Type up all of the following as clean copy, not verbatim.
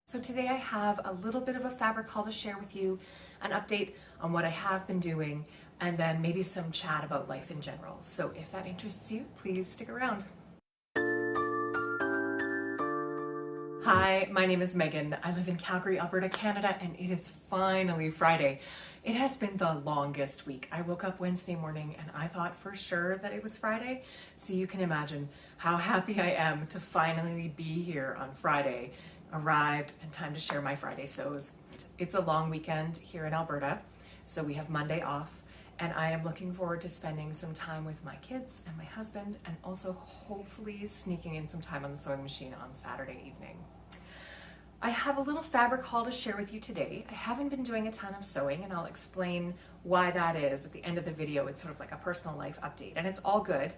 So today I have a little bit of a fabric haul to share with you, an update on what I have been doing, and then maybe some chat about life in general. So if that interests you, please stick around. Hi, my name is Megan. I live in Calgary, Alberta, Canada, and it is finally Friday. It has been the longest week. I woke up Wednesday morning and I thought for sure that it was Friday. So you can imagine how happy I am to finally be here on Friday. Arrived and time to share my Friday sews. It's a long weekend here in Alberta, so we have Monday off, and I am looking forward to spending some time with my kids and my husband, and also hopefully sneaking in some time on the sewing machine on Saturday evening. I have a little fabric haul to share with you today. I haven't been doing a ton of sewing, and I'll explain why that is at the end of the video. It's sort of like a personal life update, and it's all good.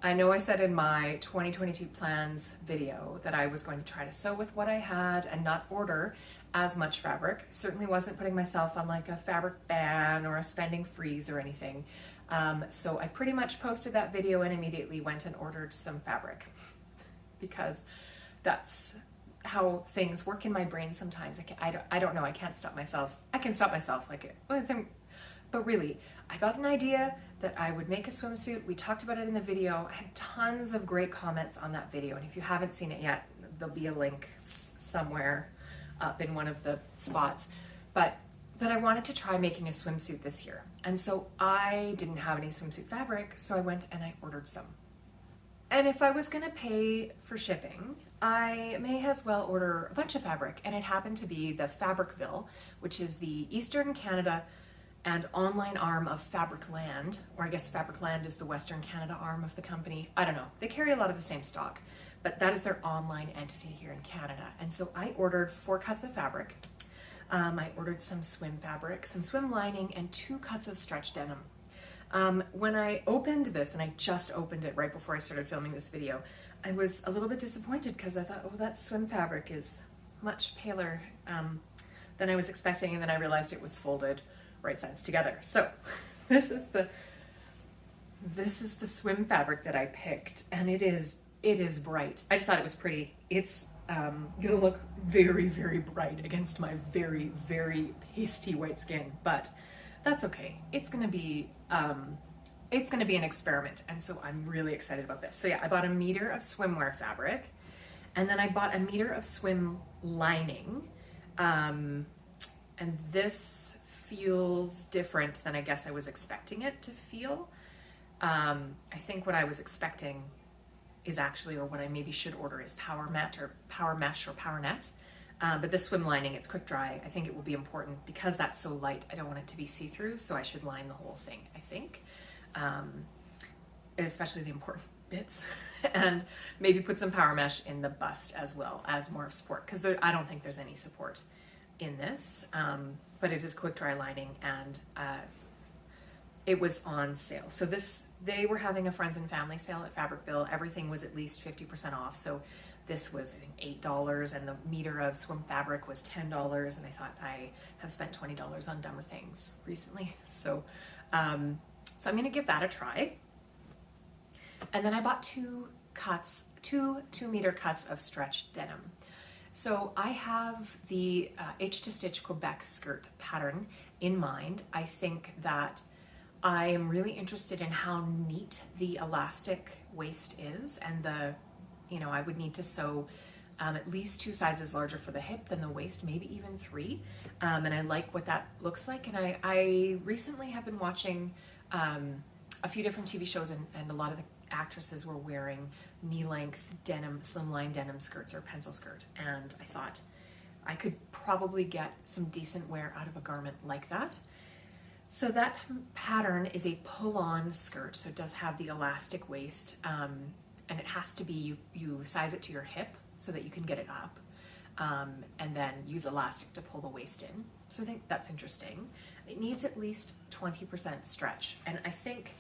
I know I said in my 2022 plans video that I was going to try to sew with what I had and not order as much fabric. Certainly wasn't putting myself on like a fabric ban or a spending freeze or anything. So I pretty much posted that video and immediately went and ordered some fabric because that's how things work in my brain sometimes. I don't know, I can't stop myself. I can stop myself, but really, I got an idea that I would make a swimsuit. We talked about it in the video. I had tons of great comments on that video, and if you haven't seen it yet, there'll be a link somewhere up in one of the spots. But that I wanted to try making a swimsuit this year. And so I didn't have any swimsuit fabric, so I went and I ordered some. And if I was gonna pay for shipping, I may as well order a bunch of fabric, and it happened to be the Fabricville, which is the Eastern Canada and online arm of Fabricland, or I guess Fabricland is the Western Canada arm of the company. I don't know. They carry a lot of the same stock, but that is their online entity here in Canada. And so I ordered 4 cuts of fabric. I ordered some swim fabric, some swim lining, and 2 cuts of stretch denim. When I opened this, and I just opened it right before I started filming this video, I was a little bit disappointed because I thought, oh, that swim fabric is much paler than I was expecting, and then I realized it was folded right sides together. So this is the swim fabric that I picked, and it is bright. I just thought it was pretty. It's gonna look very, very bright against my very, very pasty white skin, but that's okay. It's gonna be an experiment, and so I'm really excited about this. So yeah, I bought a meter of swimwear fabric, and then I bought a meter of swim lining, and this feels different than I guess I was expecting it to feel. I think what I was expecting is actually, or what I maybe should order, is power mesh or power net. But the swim lining, it's quick dry. I think it will be important because that's so light. I don't want it to be see-through, so I should line the whole thing, I think. Especially the important bits. And maybe put some power mesh in the bust as well as more support, because I don't think there's any support in this, but it is quick dry lining, and it was on sale. So they were having a friends and family sale at Fabricville. Everything was at least 50% off. So this was, I think, $8, and the meter of swim fabric was $10. And I thought, I have spent $20 on dumber things recently. So I'm gonna give that a try. And then I bought 2 2-meter cuts of stretch denim. So I have the H2Stitch Quebec skirt pattern in mind. I think that I am really interested in how neat the elastic waist is, and I would need to sew at least 2 sizes larger for the hip than the waist, maybe even 3. And I like what that looks like. And I recently have been watching a few different TV shows, and a lot of the actresses were wearing knee-length denim, slimline denim skirts or pencil skirt, and I thought I could probably get some decent wear out of a garment like that. So that pattern is a pull-on skirt, so it does have the elastic waist, and it has to be, you size it to your hip so that you can get it up, and then use elastic to pull the waist in. So I think that's interesting. It needs at least 20% stretch, and I think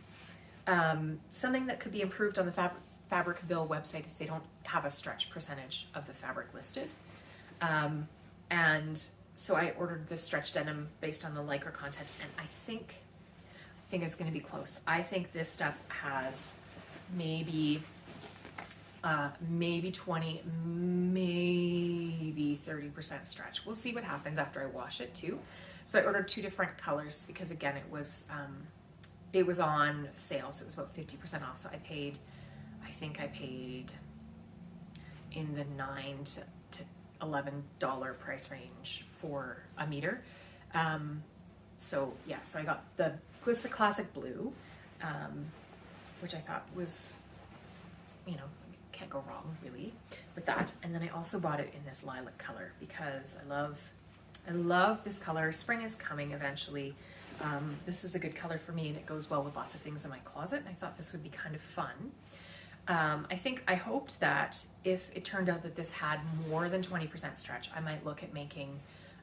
something that could be improved on the Fabricville website is they don't have a stretch percentage of the fabric listed. And so I ordered this stretch denim based on the Lycra content, and I think it's gonna be close. I think this stuff has maybe maybe 20, maybe 30% stretch. We'll see what happens after I wash it too. So I ordered 2 different colors because again, it was on sale, so it was about 50% off. So I think I paid in the $9 to $11 price range for a meter. So yeah, so I got the Glissa Classic Blue, which I thought was, can't go wrong really with that. And then I also bought it in this lilac color because I love this color. Spring is coming eventually. This is a good color for me and it goes well with lots of things in my closet. And I thought this would be kind of fun. I hoped that if it turned out that this had more than 20% stretch, I might look at making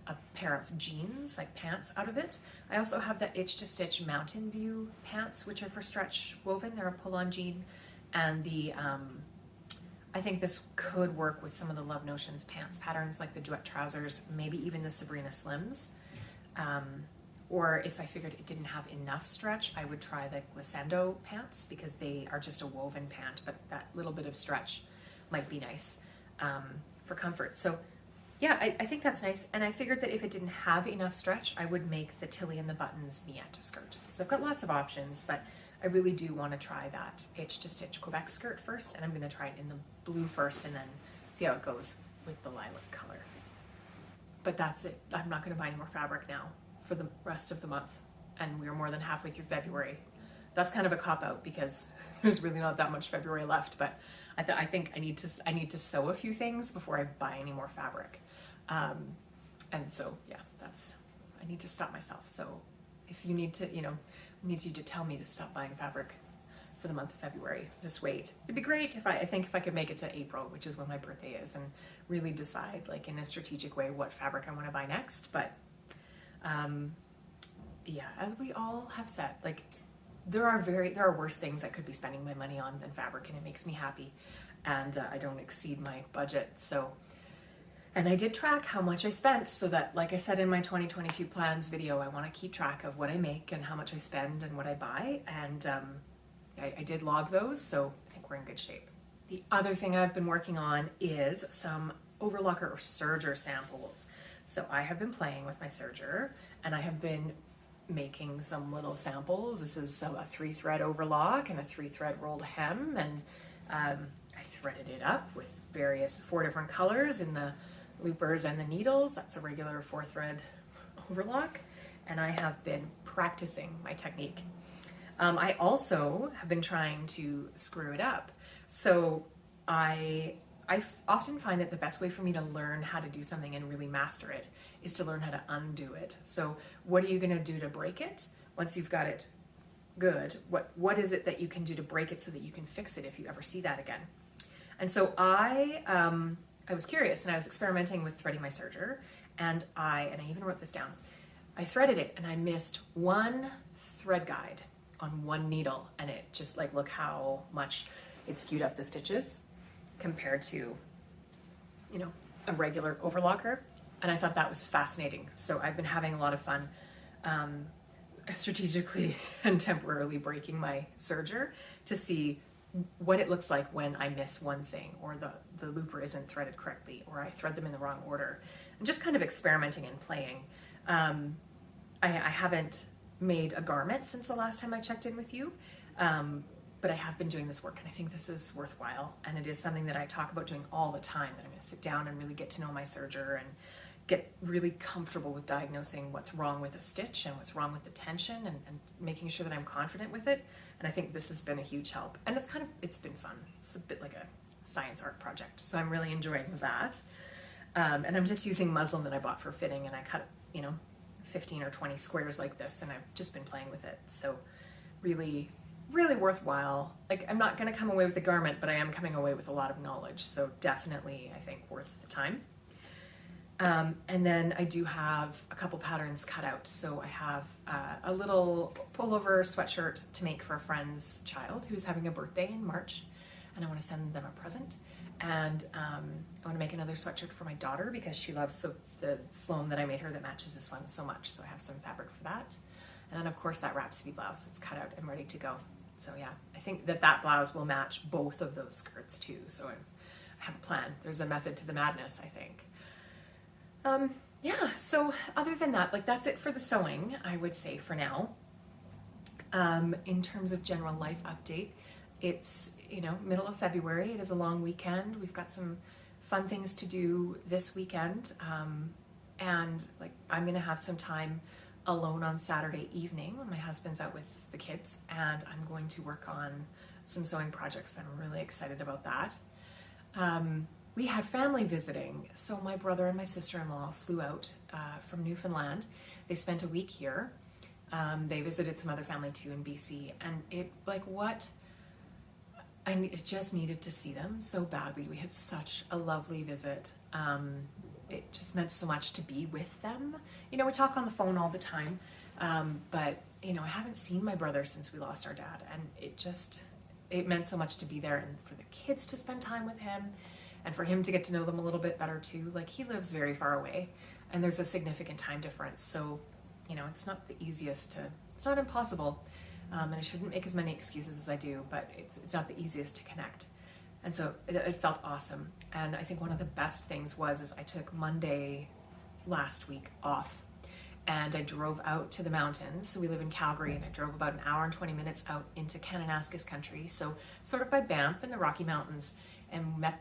a pair of jeans, like pants out of it. I also have the Itch to Stitch Mountain View pants, which are for stretch woven. They're a pull-on jean. And I think this could work with some of the Love Notions pants patterns, like the duet trousers, maybe even the Sabrina Slims. Or if I figured it didn't have enough stretch, I would try the Glissando pants because they are just a woven pant, but that little bit of stretch might be nice for comfort. So yeah, I think that's nice. And I figured that if it didn't have enough stretch, I would make the Tilly and the Buttons Miette skirt. So I've got lots of options, but I really do want to try that Itch to Stitch Quebec skirt first, and I'm going to try it in the blue first and then see how it goes with the lilac color. But that's it. I'm not going to buy any more fabric now for the rest of the month, and we're more than halfway through February. That's kind of a cop-out because there's really not that much February left, but I think I need to sew a few things before I buy any more fabric. And so yeah, I need to stop myself. So if you need to, need you to tell me to stop buying fabric for the month of February, just wait. It'd be great if I could make it to April, which is when my birthday is, and really decide like in a strategic way what fabric I want to buy next. But yeah, as we all have said, like there are worse things I could be spending my money on than fabric, and it makes me happy, and I don't exceed my budget. So, and I did track how much I spent, so that, like I said in my 2022 plans video, I want to keep track of what I make and how much I spend and what I buy, and I did log those, so I think we're in good shape. The other thing I've been working on is some overlocker or serger samples. So I have been playing with my serger, and I have been making some little samples. This is a 3-thread overlock and a 3-thread rolled hem, and I threaded it up with 4 different colors in the loopers and the needles. That's a regular 4-thread overlock, and I have been practicing my technique. I also have been trying to screw it up. So I often find that the best way for me to learn how to do something and really master it is to learn how to undo it. So what are you going to do to break it once you've got it good? What is it that you can do to break it so that you can fix it if you ever see that again? And so I was curious, and I was experimenting with threading my serger, and I even wrote this down. I threaded it and I missed one thread guide on one needle, and it just like, look how much it skewed up the stitches compared to, a regular overlocker. And I thought that was fascinating. So I've been having a lot of fun strategically and temporarily breaking my serger to see what it looks like when I miss one thing, or the looper isn't threaded correctly, or I thread them in the wrong order, and just kind of experimenting and playing. I haven't made a garment since the last time I checked in with you, but I have been doing this work, and I think this is worthwhile, and it is something that I talk about doing all the time, that I'm going to sit down and really get to know my serger and get really comfortable with diagnosing what's wrong with a stitch and what's wrong with the tension, and making sure that I'm confident with it. And I think this has been a huge help, and it's been fun. It's a bit like a science art project, so I'm really enjoying that. And I'm just using muslin that I bought for fitting, and I cut 15 or 20 squares like this, and I've just been playing with it. So really worthwhile. Like, I'm not going to come away with a garment, but I am coming away with a lot of knowledge, so definitely I think worth the time. And then I do have a couple patterns cut out. So I have a little pullover sweatshirt to make for a friend's child who's having a birthday in March, and I want to send them a present. And I want to make another sweatshirt for my daughter because she loves the Sloan that I made her that matches this one so much. So I have some fabric for that. And then of course that Rhapsody blouse that's cut out and ready to go. So yeah, I think that blouse will match both of those skirts too. So I have a plan. There's a method to the madness, I think. Yeah, so other than that, like that's it for the sewing, I would say for now. In terms of general life update, it's, middle of February. It is a long weekend. We've got some fun things to do this weekend. And like I'm going to have some time alone on Saturday evening when my husband's out with the kids, and I'm going to work on some sewing projects. I'm really excited about that. We had family visiting, so my brother and my sister-in-law flew out from Newfoundland. They spent a week here. They visited some other family too in BC, and I just needed to see them so badly. We had such a lovely visit. It just meant so much to be with them. We talk on the phone all the time, but I haven't seen my brother since we lost our dad, and it meant so much to be there and for the kids to spend time with him and for him to get to know them a little bit better too. Like he lives very far away and there's a significant time difference. So, it's not the easiest it's not impossible. And I shouldn't make as many excuses as I do, but it's not the easiest to connect. And so it felt awesome. And I think one of the best things is I took Monday last week off and I drove out to the mountains. So we live in Calgary, and I drove about an hour and 20 minutes out into Kananaskis country. So sort of by Banff in the Rocky Mountains, and met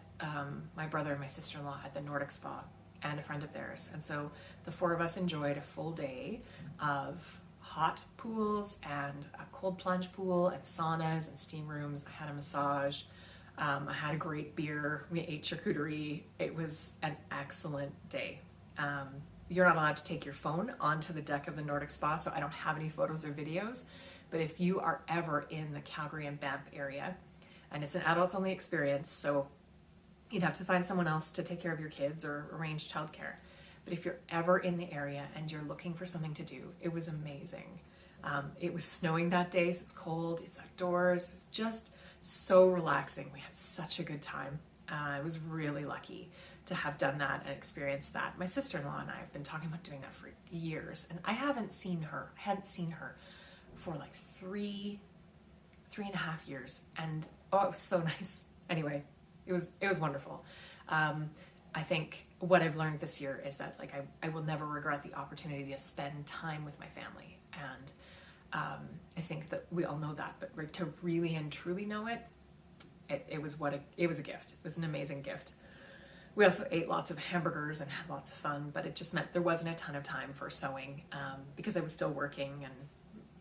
my brother and my sister-in-law at the Nordic Spa and a friend of theirs. And so the four of us enjoyed a full day of hot pools and a cold plunge pool and saunas and steam rooms. I had a massage. I had a great beer. We ate charcuterie. It was an excellent day. You're not allowed to take your phone onto the deck of the Nordic Spa, so I don't have any photos or videos. But if you are ever in the Calgary and Banff area, and it's an adults only experience, so you'd have to find someone else to take care of your kids or arrange childcare. But if you're ever in the area and you're looking for something to do, it was amazing. It was snowing that day, so it's cold, it's outdoors, it's just so relaxing. We had such a good time. I was really lucky to have done that and experienced that. My sister-in-law and I have been talking about doing that for years, and I hadn't seen her for like three and a half years, and it was so nice. Anyway, it was wonderful. I think what I've learned this year is that like I will never regret the opportunity to spend time with my family, and I think that we all know that, but to really and truly know it was a gift. It was an amazing gift. We also ate lots of hamburgers and had lots of fun, but it just meant there wasn't a ton of time for sewing because I was still working, and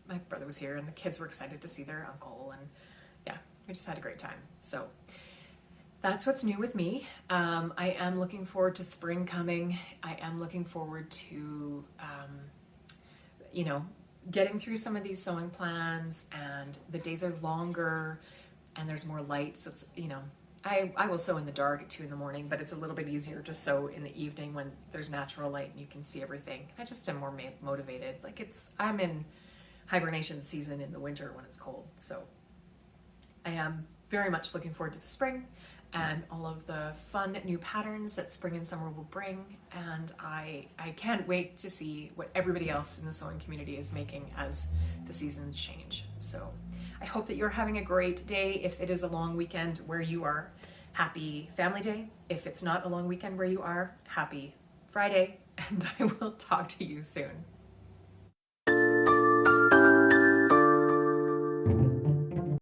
my brother was here and the kids were excited to see their uncle, and yeah, we just had a great time. So that's what's new with me. I am looking forward to spring coming. I am looking forward to, getting through some of these sewing plans, and the days are longer and there's more light. So it's, I will sew in the dark at 2 a.m, but it's a little bit easier to sew in the evening when there's natural light and you can see everything. I just am more motivated. I'm in hibernation season in the winter when it's cold. So I am very much looking forward to the spring and all of the fun new patterns that spring and summer will bring. And I can't wait to see what everybody else in the sewing community is making as the seasons change. So I hope that you're having a great day. If it is a long weekend where you are, happy Family Day. If it's not a long weekend where you are, happy Friday. And I will talk to you soon.